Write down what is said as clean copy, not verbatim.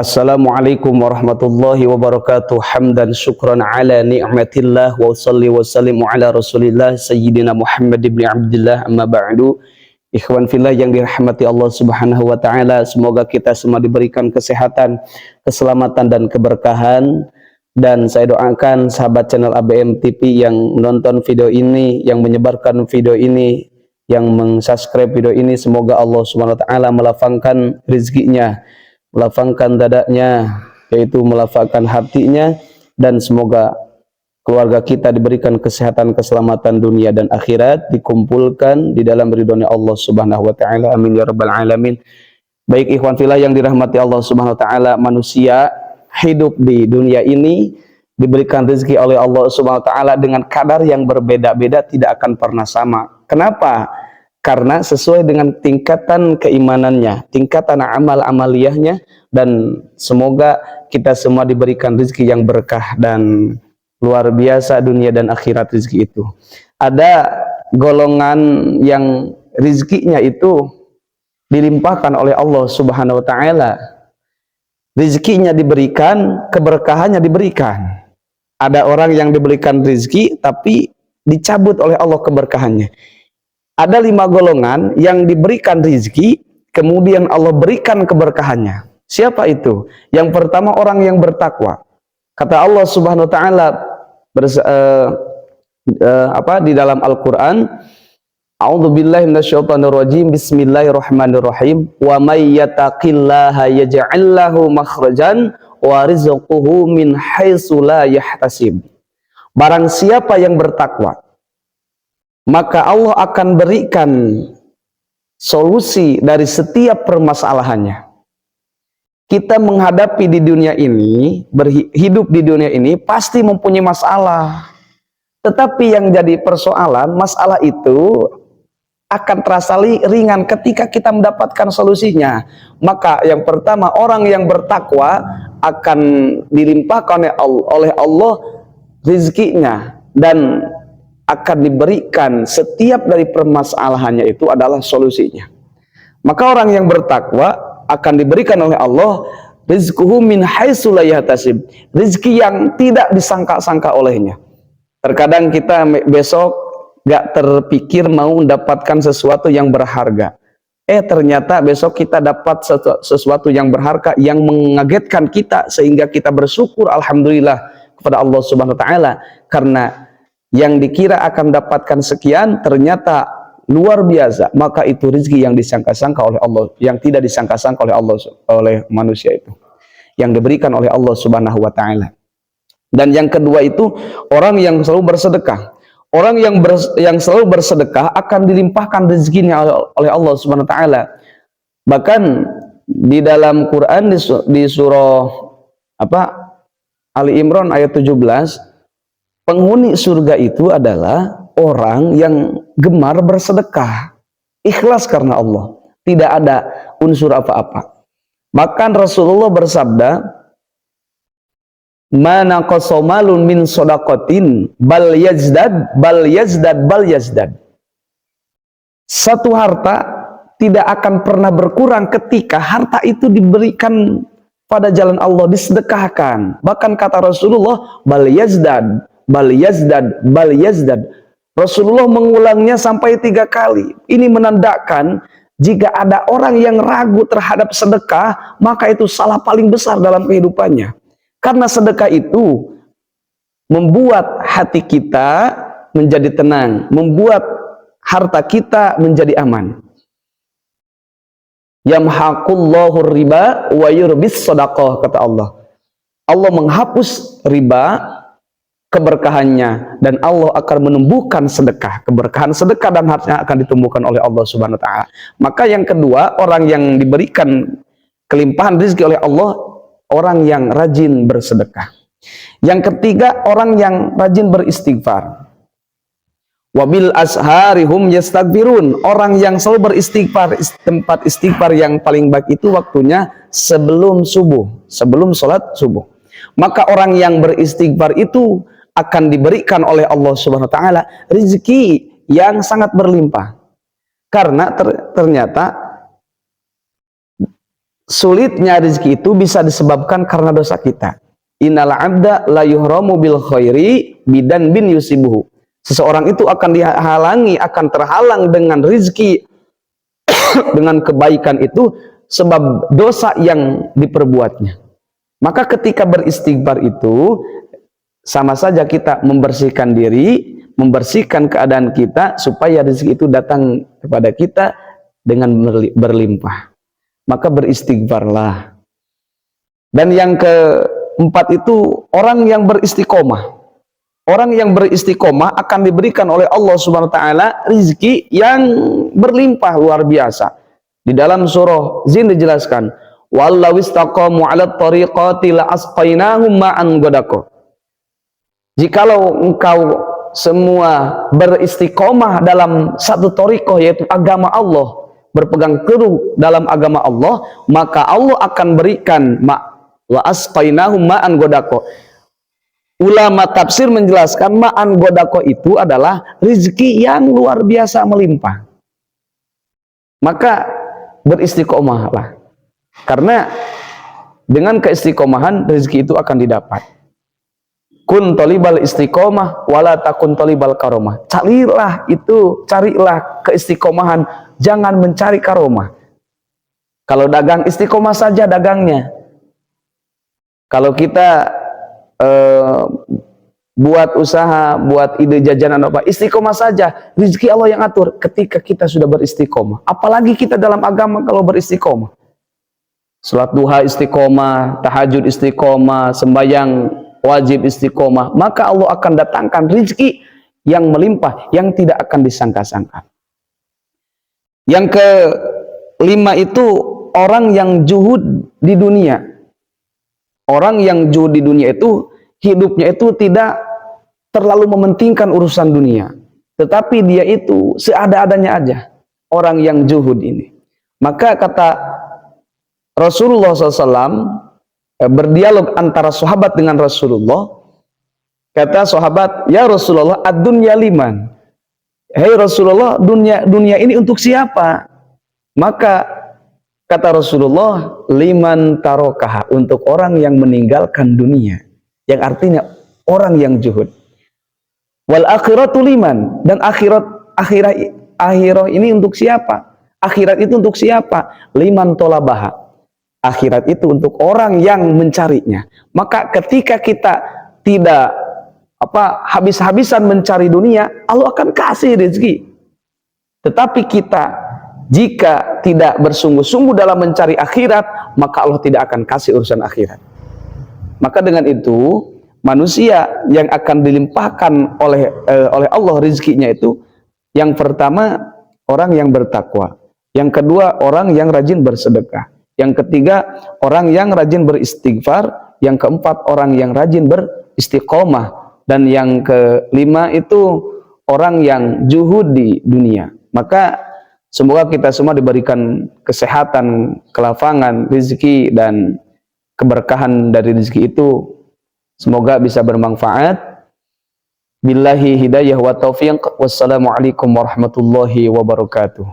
Assalamualaikum warahmatullahi wabarakatuh. Hamdan syukran ala ni'matillah wa salli wa sallimu ala rasulillah sayyidina Muhammad ibn Abdullah amma ba'du. Ikhwan fillah yang dirahmati Allah subhanahu wa ta'ala, semoga kita semua diberikan kesehatan, keselamatan dan keberkahan. Dan saya doakan sahabat channel ABM TV yang menonton video ini, yang menyebarkan video ini, yang mensubscribe video ini, semoga Allah subhanahu wa ta'ala melapangkan rezekinya, melapangkan dadanya, yaitu melapangkan hatinya, dan semoga keluarga kita diberikan kesehatan, keselamatan dunia dan akhirat, dikumpulkan di dalam ridhonya Allah subhanahu wa ta'ala. Amin ya rabbal alamin. Baik ikhwan fillah yang dirahmati Allah subhanahu wa ta'ala, manusia hidup di dunia ini diberikan rezeki oleh Allah subhanahu wa ta'ala dengan kadar yang berbeda-beda, tidak akan pernah sama. Kenapa? Karena sesuai dengan tingkatan keimanannya, tingkatan amal-amaliyahnya, dan semoga kita semua diberikan rezeki yang berkah dan luar biasa dunia dan akhirat rezeki itu. Ada golongan yang rezekinya itu dilimpahkan oleh Allah subhanahu wa ta'ala. Rezekinya diberikan, keberkahannya diberikan. Ada orang yang diberikan rezeki tapi dicabut oleh Allah keberkahannya. Ada 5 golongan yang diberikan rezeki, kemudian Allah berikan keberkahannya. Siapa itu? Yang pertama, orang yang bertakwa. Kata Allah subhanahu wa ta'ala di dalam Al-Quran, A'udzubillahi minasyaitonirrajim, bismillahirrahmanirrahim, wa may yattaqillaha yaj'al lahu makhrajan wa rizquhu min haitsu la yahtasib. Barang siapa yang bertakwa, maka Allah akan berikan solusi dari setiap permasalahannya. Kita menghadapi di dunia ini, hidup di dunia ini pasti mempunyai masalah. Tetapi yang jadi persoalan, masalah itu akan terasa ringan ketika kita mendapatkan solusinya. Maka yang pertama, orang yang bertakwa akan dilimpahkan oleh Allah rezekinya, dan akan diberikan setiap dari permasalahannya itu adalah solusinya. Maka orang yang bertakwa akan diberikan oleh Allah rizquhu min haitsu la yahtasib, rezeki yang tidak disangka-sangka olehnya. Terkadang kita besok gak terpikir mau mendapatkan sesuatu yang berharga, ternyata besok kita dapat sesuatu yang berharga yang mengagetkan kita, sehingga kita bersyukur alhamdulillah kepada Allah subhanahu wa ta'ala, karena yang dikira akan mendapatkan sekian ternyata luar biasa. Maka itu rezeki yang disangka-sangka oleh Allah, yang tidak disangka-sangka oleh Allah, oleh manusia, itu yang diberikan oleh Allah subhanahu wa ta'ala. Dan yang kedua itu orang yang selalu bersedekah. Orang yang selalu bersedekah akan dilimpahkan rezekinya oleh Allah subhanahu wa ta'ala. Bahkan di dalam Quran di surah Ali Imran ayat 17, penghuni surga itu adalah orang yang gemar bersedekah, ikhlas karena Allah, tidak ada unsur apa-apa. Bahkan Rasulullah bersabda, "Mana qasamalun min shadaqatin bal yazdad bal yazdad bal yazdad." Satu harta tidak akan pernah berkurang ketika harta itu diberikan pada jalan Allah, disedekahkan. Bahkan kata Rasulullah, bal yazdad bal yazdad bal yazdad. Rasulullah mengulangnya sampai 3 kali. Ini menandakan jika ada orang yang ragu terhadap sedekah, maka itu salah paling besar dalam kehidupannya. Karena sedekah itu membuat hati kita menjadi tenang, membuat harta kita menjadi aman. Yamhaqullahu riba wa yurbis shadaqah, kata Allah. Allah menghapus riba, keberkahannya, dan Allah akan menumbuhkan sedekah. Keberkahan sedekah dan hartanya akan ditumbuhkan oleh Allah subhanahu wa ta'ala. Maka yang kedua, orang yang diberikan kelimpahan rezeki oleh Allah, orang yang rajin bersedekah. Yang ketiga, orang yang rajin beristighfar. Wabil asharihum yastaghfirun. Orang yang selalu beristighfar, tempat istighfar yang paling baik itu waktunya sebelum subuh, sebelum sholat subuh. Maka orang yang beristighfar itu akan diberikan oleh Allah subhanahu wa ta'ala rezeki yang sangat berlimpah. Karena ternyata sulitnya rezeki itu bisa disebabkan karena dosa kita. Innal abda la yuhramu bil khairi bidan bin yusibuhu. Seseorang itu akan dihalangi, akan terhalang dengan rezeki dengan kebaikan itu sebab dosa yang diperbuatnya. Maka ketika beristighfar itu sama saja kita membersihkan diri, membersihkan keadaan kita supaya rezeki itu datang kepada kita dengan berlimpah. Maka beristighfarlah. Dan yang keempat itu orang yang beristiqomah. Orang yang beristiqomah akan diberikan oleh Allah Subhanahu wa taala rezeki yang berlimpah luar biasa. Di dalam surah Zin dijelaskan, "Wallaw istaqamu 'ala tariqati la asqainahum ma'an ghadaqah." Jikalau engkau semua beristiqomah dalam satu thariqah, yaitu agama Allah, berpegang teguh dalam agama Allah, maka Allah akan berikan wa asqainahum ma'an ghadaqah. Ulama tafsir menjelaskan ma'an ghadaqah itu adalah rezeki yang luar biasa melimpah. Maka beristiqomahlah, karena dengan keistiqomahan rezeki itu akan didapat. Kun talibal istiqomah wala takun talibal karomah. Carilah keistiqomahan, jangan mencari karomah. Kalau dagang, istiqomah saja dagangnya. Kalau kita buat usaha, buat ide jajanan apa, istiqomah saja, rezeki Allah yang atur ketika kita sudah beristiqomah. Apalagi kita dalam agama kalau beristiqomah, salat duha istiqomah, tahajud istiqomah, sembahyang wajib istiqomah, maka Allah akan datangkan rezeki yang melimpah, yang tidak akan disangka-sangka. Yang kelima itu orang yang zuhud di dunia. Orang yang zuhud di dunia itu hidupnya itu tidak terlalu mementingkan urusan dunia, tetapi dia itu seada-adanya aja, orang yang zuhud ini. Maka kata Rasulullah SAW, berdialog antara sahabat dengan Rasulullah, kata sahabat, "Ya Rasulullah, ad-dunya liman?" Hei Rasulullah, dunia ini untuk siapa? Maka kata Rasulullah, "Liman tarokaha," untuk orang yang meninggalkan dunia, yang artinya orang yang zuhud. Wal akhiratu liman, dan akhirat ini untuk siapa? Akhirat itu untuk siapa? Liman tolabaha. Akhirat itu untuk orang yang mencarinya. Maka ketika kita tidak habis-habisan mencari dunia, Allah akan kasih rezeki. Tetapi kita jika tidak bersungguh-sungguh dalam mencari akhirat, maka Allah tidak akan kasih urusan akhirat. Maka dengan itu, manusia yang akan dilimpahkan oleh Allah rezekinya itu, yang pertama orang yang bertakwa, yang kedua orang yang rajin bersedekah, yang ketiga orang yang rajin beristighfar, yang keempat orang yang rajin beristiqomah, dan yang kelima itu orang yang zuhud di dunia. Maka semoga kita semua diberikan kesehatan, kelapangan, rezeki, dan keberkahan dari rezeki itu. Semoga bisa bermanfaat. Billahi hidayah wa taufiq. Wassalamualaikum warahmatullahi wabarakatuh.